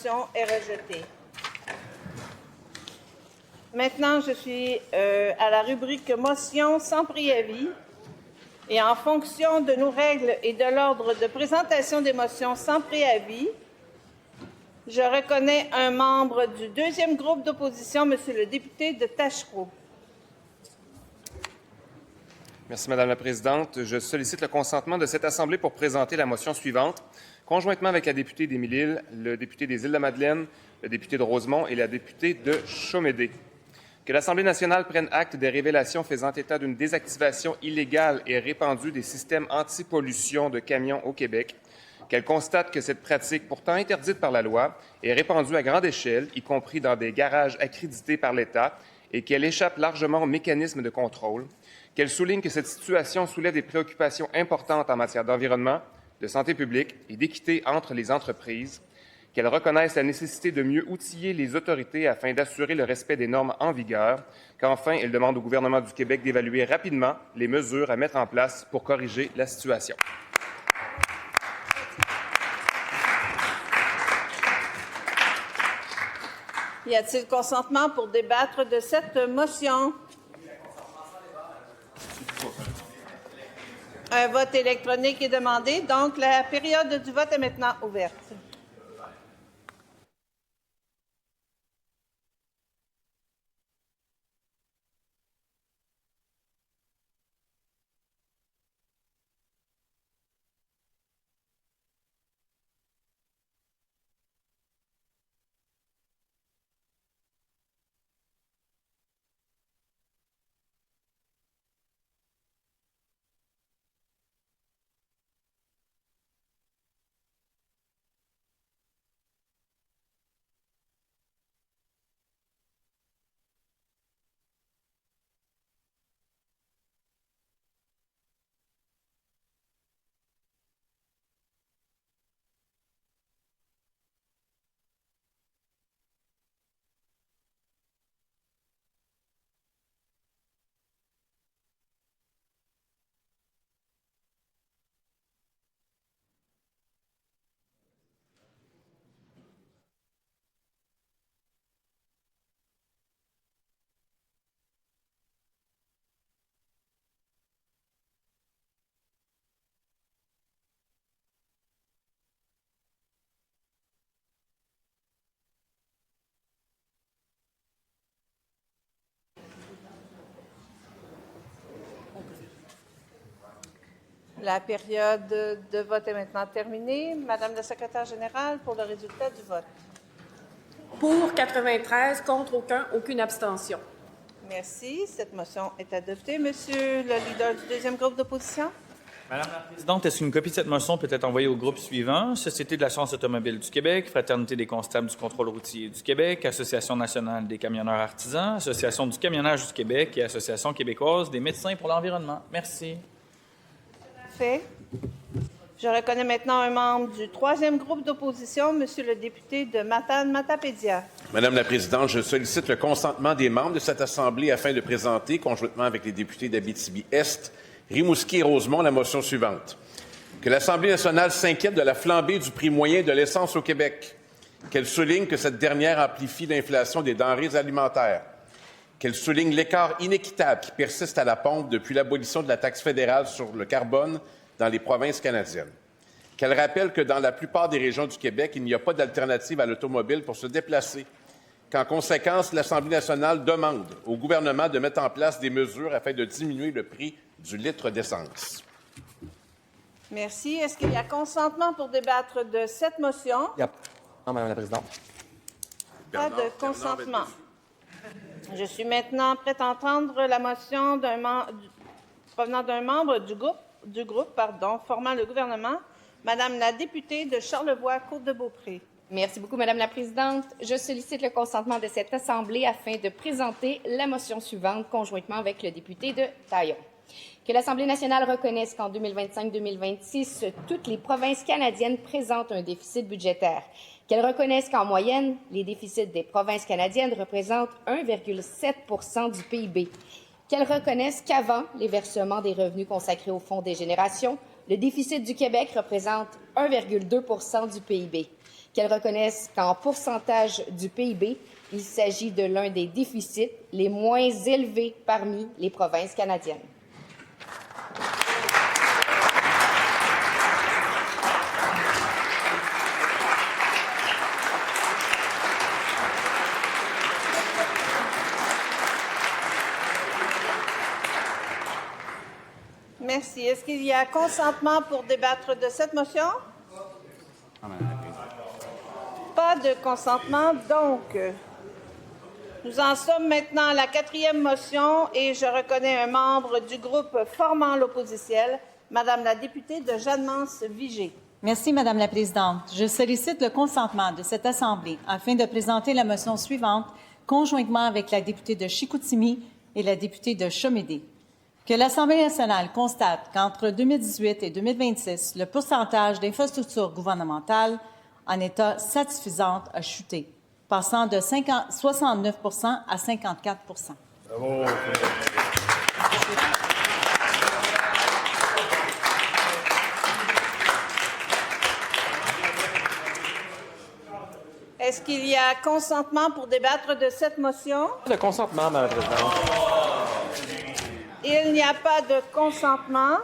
motion est rejetée. Maintenant, je suis à la rubrique motion sans préavis. Et en fonction de nos règles et de l'ordre de présentation des motions sans préavis, je reconnais un membre du deuxième groupe d'opposition, Monsieur le député de Tachereau. Merci, Madame la Présidente. Je sollicite le consentement de cette Assemblée pour présenter la motion suivante, conjointement avec la députée d'Émile-Île, le député des Îles-de-la-Madeleine, le député de Rosemont et la députée de Chaumédé. Que l'Assemblée nationale prenne acte des révélations faisant état d'une désactivation illégale et répandue des systèmes anti-pollution de camions au Québec, qu'elle constate que cette pratique, pourtant interdite par la loi, est répandue à grande échelle, y compris dans des garages accrédités par l'État, et qu'elle échappe largement aux mécanismes de contrôle, qu'elle souligne que cette situation soulève des préoccupations importantes en matière d'environnement, de santé publique et d'équité entre les entreprises, qu'elle reconnaisse la nécessité de mieux outiller les autorités afin d'assurer le respect des normes en vigueur, qu'enfin, elle demande au gouvernement du Québec d'évaluer rapidement les mesures à mettre en place pour corriger la situation. Y a-t-il consentement pour débattre de cette motion? Un vote électronique est demandé, donc la période du vote est maintenant ouverte. La période de vote est maintenant terminée. Madame la secrétaire générale, pour le résultat du vote. Pour 93, contre aucun, aucune abstention. Merci. Cette motion est adoptée. Monsieur le leader du deuxième groupe d'opposition. Madame la Présidente, est-ce qu'une copie de cette motion peut être envoyée au groupe suivant? Société de l'assurance automobile du Québec, Fraternité des constables du contrôle routier du Québec, Association nationale des camionneurs artisans, Association du camionnage du Québec et Association québécoise des médecins pour l'environnement. Merci. Fait. Je reconnais maintenant un membre du troisième groupe d'opposition, Monsieur le député de Matane-Matapédia. Madame la Présidente, je sollicite le consentement des membres de cette Assemblée afin de présenter, conjointement avec les députés d'Abitibi-Est, Rimouski et Rosemont, la motion suivante. Que l'Assemblée nationale s'inquiète de la flambée du prix moyen de l'essence au Québec, qu'elle souligne que cette dernière amplifie l'inflation des denrées alimentaires, qu'elle souligne l'écart inéquitable qui persiste à la pompe depuis l'abolition de la taxe fédérale sur le carbone dans les provinces canadiennes, qu'elle rappelle que dans la plupart des régions du Québec, il n'y a pas d'alternative à l'automobile pour se déplacer, qu'en conséquence, l'Assemblée nationale demande au gouvernement de mettre en place des mesures afin de diminuer le prix du litre d'essence. Merci. Est-ce qu'il y a consentement pour débattre de cette motion? Non, Madame la Présidente. Pas de consentement. Je suis maintenant prête à entendre la motion provenant d'un membre du groupe formant le gouvernement, Madame la députée de Charlevoix-Côte-de-Beaupré. Merci beaucoup, Madame la Présidente. Je sollicite le consentement de cette Assemblée afin de présenter la motion suivante conjointement avec le député de Taillon. Que l'Assemblée nationale reconnaisse qu'en 2025-2026, toutes les provinces canadiennes présentent un déficit budgétaire. Qu'elle reconnaisse qu'en moyenne, les déficits des provinces canadiennes représentent 1,7 % du PIB. Qu'elle reconnaisse qu'avant les versements des revenus consacrés au Fonds des générations, le déficit du Québec représente 1,2 % du PIB. qu'elle reconnaisse qu'en pourcentage du PIB, il s'agit de l'un des déficits les moins élevés parmi les provinces canadiennes. Merci. Est-ce qu'il y a consentement pour débattre de cette motion? Pas de consentement, donc nous en sommes maintenant à la 4e motion et je reconnais un membre du groupe formant l'opposition, Madame la députée de Jeannemance-Vigée. Merci, Madame la Présidente. Je sollicite le consentement de cette Assemblée afin de présenter la motion suivante, conjointement avec la députée de Chicoutimi et la députée de Chomédé. Que l'Assemblée nationale constate qu'entre 2018 et 2026, le pourcentage d'infrastructures gouvernementales en état satisfaisant a chuté, passant de 69 à 54 Bravo. Est-ce qu'il y a consentement pour débattre de cette motion? Le consentement, Madame la Présidente. Il n'y a pas de consentement.